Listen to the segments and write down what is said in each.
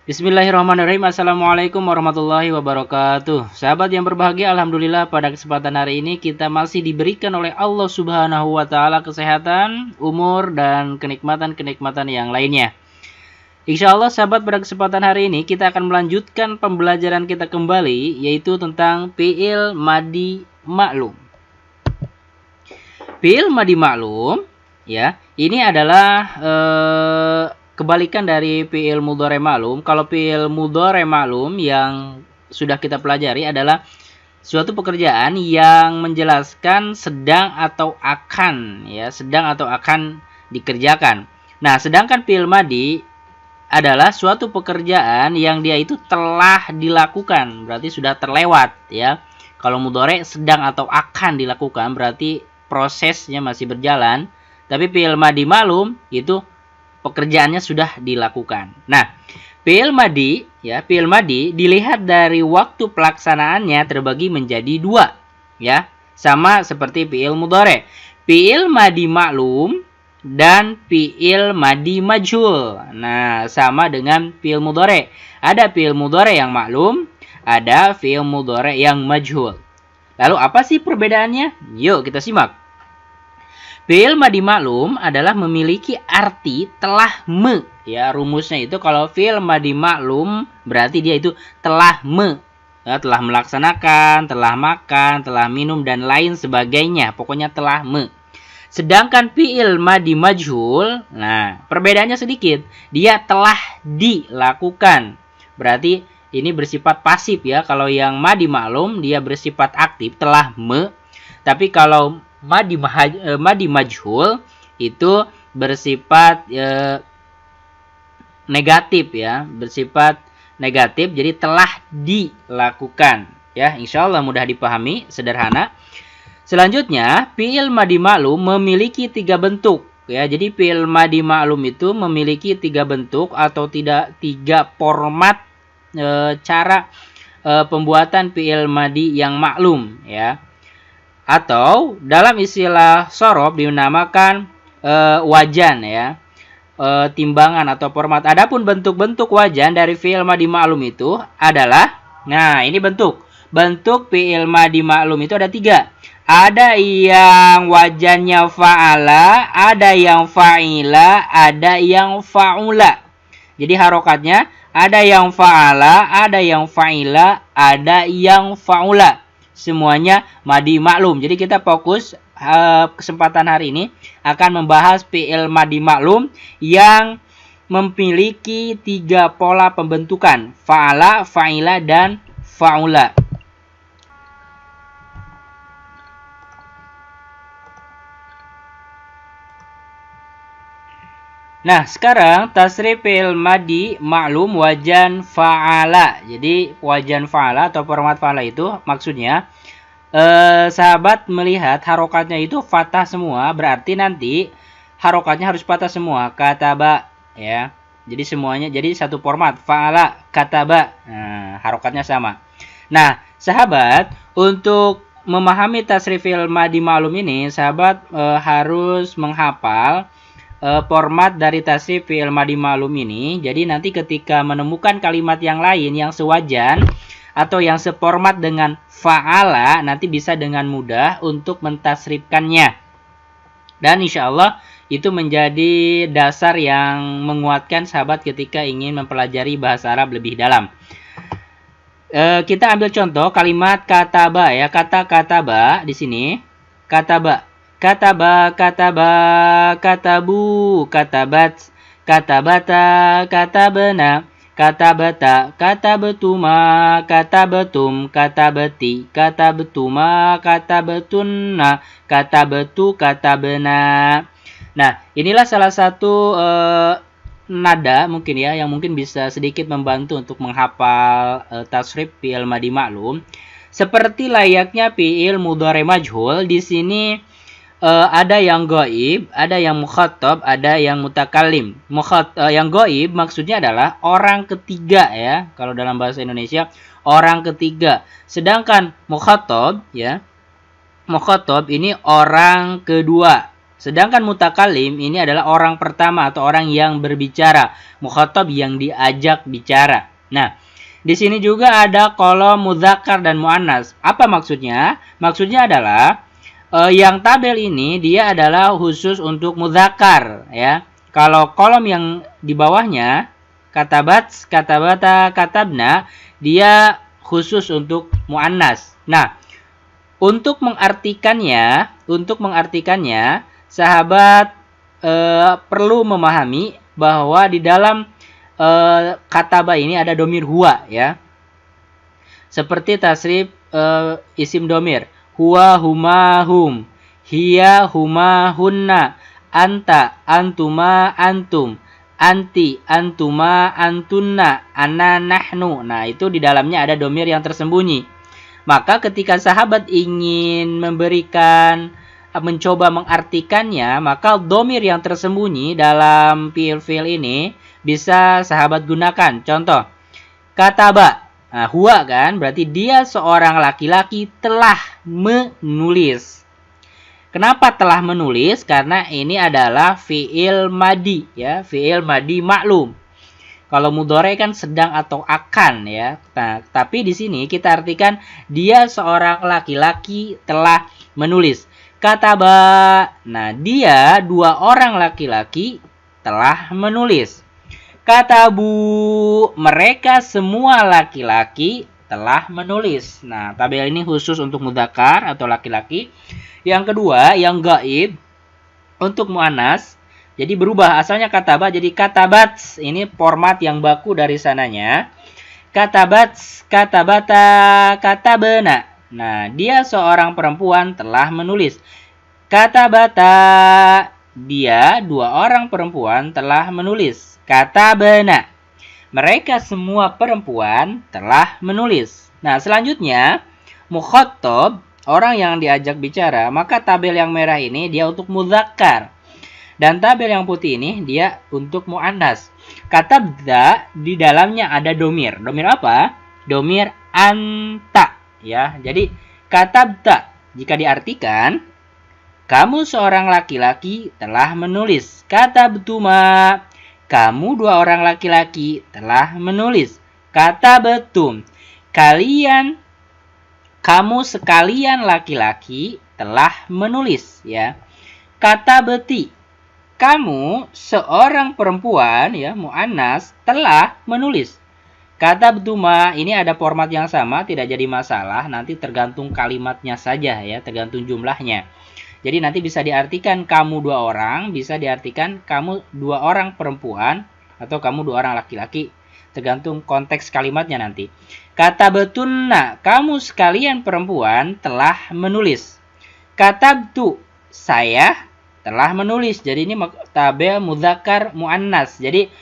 Bismillahirrahmanirrahim. Assalamualaikum warahmatullahi wabarakatuh. Sahabat yang berbahagia, alhamdulillah pada kesempatan hari ini kita masih diberikan oleh Allah Subhanahu wa taala kesehatan, umur dan kenikmatan-kenikmatan yang lainnya. Insya Allah sahabat, pada kesempatan hari ini kita akan melanjutkan pembelajaran kita kembali, yaitu tentang fi'il madi maklum. Fi'il madi maklum, ya, ini adalah kebalikan dari fi'il mudhari maklum. Kalau fi'il mudhari maklum yang sudah kita pelajari adalah suatu pekerjaan yang menjelaskan sedang atau akan, ya, sedang atau akan dikerjakan. Nah, sedangkan fi'il madi adalah suatu pekerjaan yang dia itu telah dilakukan, berarti sudah terlewat, ya. Kalau mudhari sedang atau akan dilakukan, berarti prosesnya masih berjalan. Tapi fi'il madi maklum itu pekerjaannya sudah dilakukan. Nah, fi'il madi, ya, fi'il madi dilihat dari waktu pelaksanaannya terbagi menjadi dua, ya. Sama seperti fi'il mudhari. Fi'il madi maklum dan fi'il madi majhul. Nah, sama dengan fi'il mudhari. Ada fi'il mudhari yang maklum, ada fi'il mudhari yang majhul. Lalu apa sih perbedaannya? Yuk kita simak. Fi'il madi maklum adalah memiliki arti telah ya, rumusnya itu kalau fi'il madi maklum berarti dia itu telah ya, telah melaksanakan, telah makan, telah minum dan lain sebagainya, pokoknya telah Sedangkan fi'il madi majhul, nah, perbedaannya sedikit, dia telah dilakukan, berarti ini bersifat pasif, ya. Kalau yang madi maklum dia bersifat aktif, telah tapi kalau madi majhul itu bersifat negatif, ya, bersifat negatif, jadi telah dilakukan, ya. Insya Allah mudah dipahami, sederhana. Selanjutnya, fi'il madi maklum memiliki 3 bentuk, ya. Jadi fi'il madi maklum itu memiliki 3 bentuk atau tidak 3 format cara pembuatan fi'il madi yang maklum, ya. Atau dalam istilah shorof dinamakan wajan, ya, timbangan atau format. Adapun bentuk-bentuk wajan dari fi'il madi maklum itu adalah, nah, ini bentuk fi'il madi maklum itu ada 3. Ada yang wajannya fa'ala, ada yang fa'ila, ada yang fa'ula. Jadi harokatnya ada yang fa'ala, ada yang fa'ila, ada yang fa'ula. Semuanya madi maklum. Jadi kita fokus kesempatan hari ini akan membahas fi'il madi maklum yang memiliki 3 pola pembentukan, fa'ala, fa'ila, dan fa'ula. Nah, sekarang tasrif fi'il madi maklum wajan fa'ala. Jadi wajan fa'ala atau format fa'ala itu maksudnya sahabat melihat harokatnya itu fathah semua, berarti nanti harokatnya harus fathah semua. Kataba, ya. Jadi semuanya jadi satu format, fa'ala, kataba. Nah, harokatnya sama. Nah, sahabat, untuk memahami tasrif fi'il madi maklum ini, sahabat harus menghafal format dari tasrif fi'il madi maklum ini. Jadi nanti ketika menemukan kalimat yang lain yang sewajan atau yang seformat dengan fa'ala, nanti bisa dengan mudah untuk mentasrifkannya. Dan insya Allah itu menjadi dasar yang menguatkan sahabat ketika ingin mempelajari bahasa Arab lebih dalam. Kita ambil contoh kalimat kataba, ya, kata kataba di sini. Kataba, kataba, kataba, katabu, katabat, katabata, katabana, katabata, katabetuma, katabetum, katabeti, katabetuma, katabetunna, katabetu, katabena. Nah, inilah salah satu nada mungkin, ya, yang mungkin bisa sedikit membantu untuk menghafal tasrif fi'il madi maklum. Seperti layaknya fi'il mudhari majhul, di sini ada yang gaib, ada yang mukhatab, ada yang mutakallim. Yang gaib maksudnya adalah orang ketiga, ya. Kalau dalam bahasa Indonesia orang ketiga. Sedangkan mukhatab, ya, mukhatab ini orang kedua. Sedangkan mutakallim ini adalah orang pertama atau orang yang berbicara, mukhatab yang diajak bicara. Nah, di sini juga ada kolom mudzakkar dan muannas. Apa maksudnya? Maksudnya adalah yang tabel ini dia adalah khusus untuk mudzakkar ya. Kalau kolom yang di bawahnya katabat, katabata, katabna dia khusus untuk muannas. Nah, untuk mengartikannya sahabat perlu memahami bahwa di dalam kataba ini ada domir huwa ya. Seperti tasrif isim domir. Huwa, huma, hum. Hiya, huma, hunna. Anta, antuma, antum. Anti, antuma, antunna. Ana, nahnu. Nah, itu di dalamnya ada domir yang tersembunyi. Maka ketika sahabat ingin mencoba mengartikannya, maka domir yang tersembunyi dalam fiil-fiil ini bisa sahabat gunakan. Contoh, kataba. Nah, huwa kan, berarti dia seorang laki-laki telah menulis. Kenapa telah menulis? Karena ini adalah fiil madi ya, fiil madi maklum. Kalau mudhari kan sedang atau akan ya. Nah, tapi di sini kita artikan dia seorang laki-laki telah menulis. Kataba. Nah, dia dua orang laki-laki telah menulis. Katabu, mereka semua laki-laki telah menulis. Nah, tabel ini khusus untuk mudzakkar atau laki-laki. Yang kedua, yang gaib untuk muannas. Jadi berubah, asalnya kataba jadi katabat. Ini format yang baku dari sananya. Katabat, katabata, katabena. Nah, dia seorang perempuan telah menulis. Katabata, dia dua orang perempuan telah menulis. Katabena, mereka semua perempuan telah menulis. Nah, selanjutnya mukhatab, orang yang diajak bicara, maka tabel yang merah ini dia untuk mudzakkar. Dan tabel yang putih ini dia untuk muannas. Katabda di dalamnya ada domir. Domir apa? Domir anta ya. Jadi katabda jika diartikan kamu seorang laki-laki telah menulis. Katabtuma, kamu dua orang laki-laki telah menulis. Katabetum, kamu sekalian laki-laki telah menulis ya. Katabeti, kamu seorang perempuan ya, muannas telah menulis. Katabtuma ini ada format yang sama, tidak jadi masalah, nanti tergantung kalimatnya saja ya, tergantung jumlahnya. Jadi nanti bisa diartikan kamu dua orang, bisa diartikan kamu dua orang perempuan, atau kamu dua orang laki-laki. Tergantung konteks kalimatnya nanti. Kata betunna, kamu sekalian perempuan telah menulis. Katabtu, saya telah menulis. Jadi ini tabel mudzakkar muannas. Jadi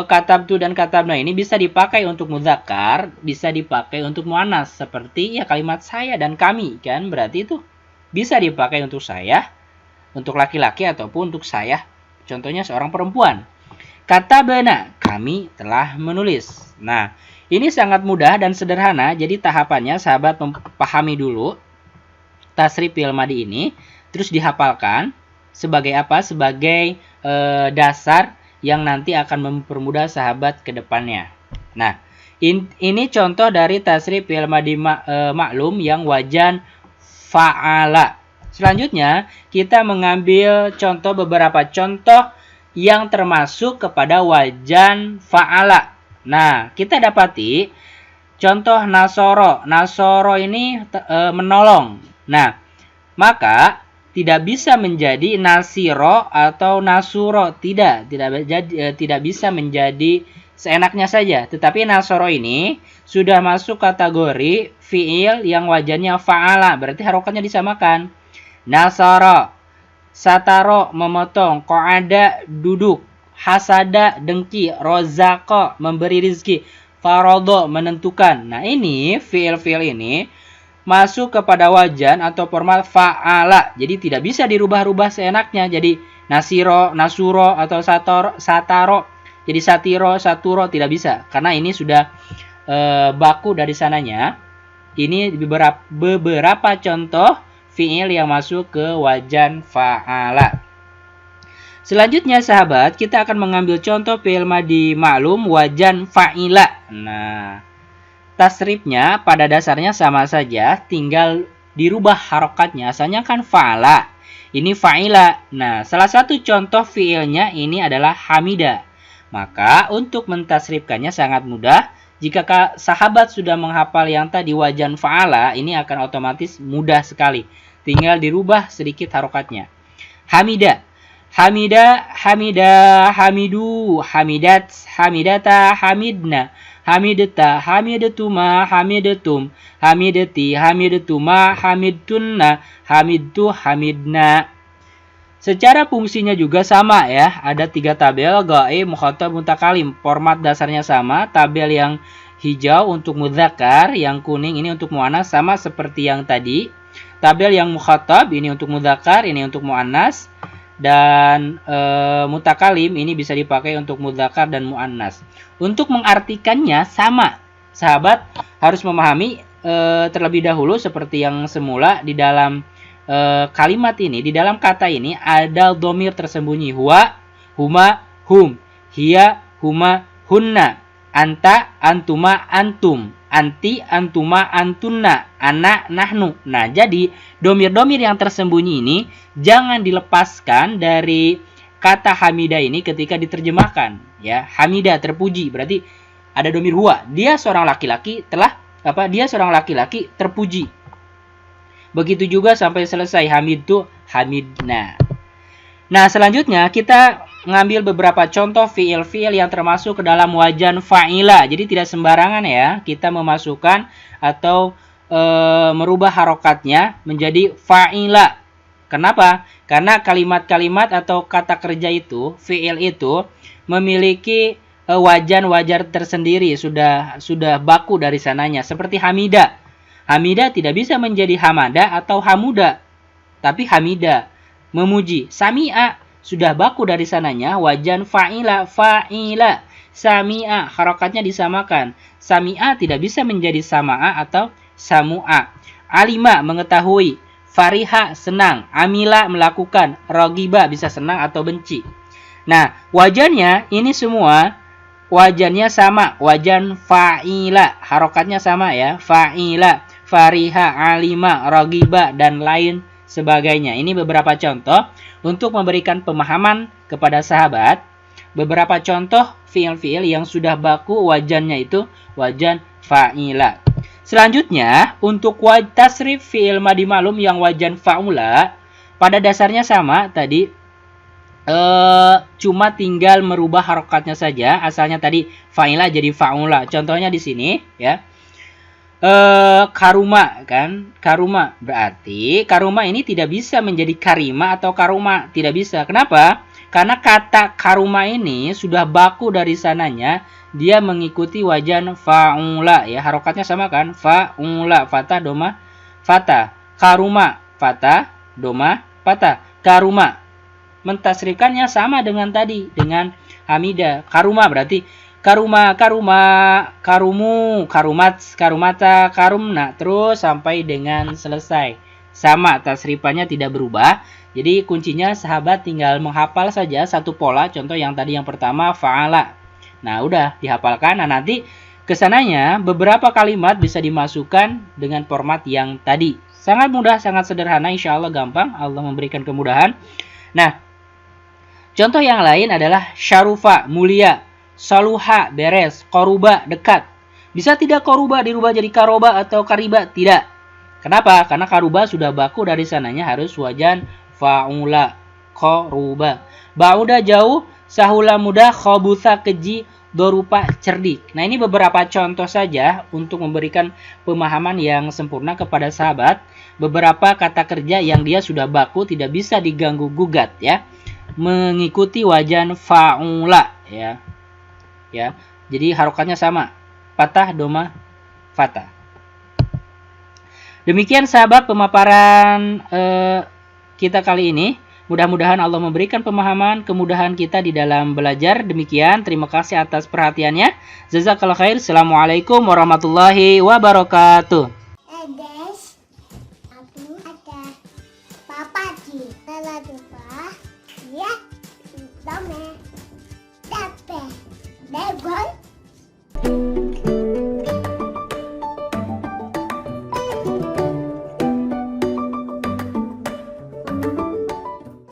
katabtu dan katabna ini bisa dipakai untuk mudzakkar, bisa dipakai untuk muannas. Seperti ya kalimat saya dan kami kan, berarti itu bisa dipakai untuk saya, untuk laki-laki ataupun untuk saya. Contohnya seorang perempuan. Katabana, kami telah menulis. Nah, ini sangat mudah dan sederhana. Jadi tahapannya sahabat memahami dulu tasrif fi'il madi ini, terus dihafalkan sebagai apa? Sebagai dasar yang nanti akan mempermudah sahabat ke depannya. Nah, ini contoh dari tasrif fi'il madi maklum yang wajan fa'ala. Selanjutnya, kita mengambil beberapa contoh yang termasuk kepada wajan fa'ala. Nah, kita dapati contoh nasoro. Nasoro ini menolong. Nah, maka tidak bisa menjadi nasiro atau nasuro. Tidak bisa menjadi seenaknya saja. Tetapi nasoro ini sudah masuk kategori fi'il yang wajannya fa'ala. Berarti harokatnya disamakan. Nasara, sataro, memotong. Qa'ada, duduk. Hasada, dengki. Rozako, memberi rizki. Farodo, menentukan. Nah, ini fi'il-fi'il ini masuk kepada wajan atau format fa'ala. Jadi tidak bisa dirubah-rubah seenaknya. Jadi nasiro, nasuro, atau sataro. Jadi satiro, saturo tidak bisa. Karena ini sudah baku dari sananya. Ini beberapa contoh fiil yang masuk ke wajan fa'ala. Selanjutnya sahabat, kita akan mengambil contoh fi'il madhi ma'lum wajan fa'ila. Nah, tasrifnya pada dasarnya sama saja, tinggal dirubah harokatnya. Asalnya kan fa'ala, ini fa'ila. Nah, salah satu contoh fi'ilnya ini adalah hamida. Maka untuk mentasrifkannya sangat mudah. Jika sahabat sudah menghafal yang tadi wajan fa'ala, ini akan otomatis mudah sekali. Tinggal dirubah sedikit harokatnya. Hamida. Hamida, hamida, hamidu, hamidat, hamidata, hamidna, hamidata, hamidatuma, hamidatum, hamidati, hamidatuma, hamidtunna, hamidtu, hamidna. Secara fungsinya juga sama ya, ada 3 tabel, ghaib, mukhatab, mutakalim. Format dasarnya sama, tabel yang hijau untuk mudzakkar, yang kuning ini untuk muannas, sama seperti yang tadi. Tabel yang mukhatab ini untuk mudzakkar, ini untuk muannas. Dan mutakalim ini bisa dipakai untuk mudzakkar dan muannas. Untuk mengartikannya sama, sahabat harus memahami terlebih dahulu seperti yang semula di dalam kalimat ini, di dalam kata ini ada dhamir tersembunyi, huwa, huma, hum, hiya, huma, hunna, anta, antuma, antum, anti, antuma, antunna, ana, nahnu. Nah, jadi domir-domir yang tersembunyi ini jangan dilepaskan dari kata hamida ini ketika diterjemahkan. Ya, hamida terpuji berarti ada domir huwa. Dia seorang laki-laki dia seorang laki-laki terpuji. Begitu juga sampai selesai hamidtu, hamidna. Nah, selanjutnya kita ngambil beberapa contoh fiil-fiil yang termasuk ke dalam wajan fa'ila. Jadi tidak sembarangan ya kita memasukkan atau merubah harokatnya menjadi fa'ila. Kenapa? Karena kalimat-kalimat atau kata kerja itu, fiil itu memiliki wajan-wajar tersendiri, sudah baku dari sananya. Seperti hamida. Hamida tidak bisa menjadi hamada atau hamuda, tapi hamida, memuji. Sami'a sudah baku dari sananya, wajan fa'ila, fa'ila. Sami'a, harokatnya disamakan. Sami'a tidak bisa menjadi sama'a atau samu'a. Alima, mengetahui. Fariha, senang. Amila, melakukan. Rogiba, bisa senang atau benci. Nah, wajannya ini semua, wajannya sama. Wajan fa'ila, harokatnya sama ya. Fa'ila, fariha, alima, rogiba, dan lain sebagainya. Ini beberapa contoh untuk memberikan pemahaman kepada sahabat. Beberapa contoh fiil-fiil yang sudah baku wajannya itu wajan fa'ila. Selanjutnya, untuk tasrif fiil madhi ma'lum yang wajan fa'ula, pada dasarnya sama tadi, cuma tinggal merubah harokatnya saja. Asalnya tadi fa'ila jadi fa'ula. Contohnya di sini ya. Karuma kan, karuma berarti karuma ini tidak bisa menjadi karima atau karuma, tidak bisa. Kenapa? Karena kata karuma ini sudah baku dari sananya, dia mengikuti wajan fa'ula ya, harokatnya sama kan, fa'ula, fatah, doma, fatah. Karuma, fatah, doma, fatah. Karuma, mentasrifkannya sama dengan tadi, dengan hamida. Karuma berarti karuma, karuma, karumu, karumat, karumata, karumna, terus sampai dengan selesai. Sama, tasrifannya tidak berubah. Jadi kuncinya sahabat tinggal menghafal saja satu pola. Contoh yang tadi yang pertama, fa'ala. Nah, udah dihafalkan. Nah, nanti kesananya beberapa kalimat bisa dimasukkan dengan format yang tadi. Sangat mudah, sangat sederhana. Insya Allah gampang. Allah memberikan kemudahan. Nah, contoh yang lain adalah syarufa, mulia. Saluha, beres. Koruba, dekat. Bisa tidak koruba dirubah jadi karoba atau kariba? Tidak. Kenapa? Karena karuba sudah baku dari sananya, harus wajan fa'ula, koruba. Ba'uda jauh, sahula mudah, khobusa keji, dorupa cerdik. Nah, ini beberapa contoh saja untuk memberikan pemahaman yang sempurna kepada sahabat. Beberapa kata kerja yang dia sudah baku, tidak bisa diganggu gugat ya. Mengikuti wajan fa'ula ya. Ya, jadi harokatnya sama, patah, doma, fatah. Demikian sahabat pemaparan kita kali ini. Mudah-mudahan Allah memberikan pemahaman, kemudahan kita di dalam belajar. Demikian, terima kasih atas perhatiannya. Jazakallahu khair. Assalamualaikum warahmatullahi wabarakatuh. Dame.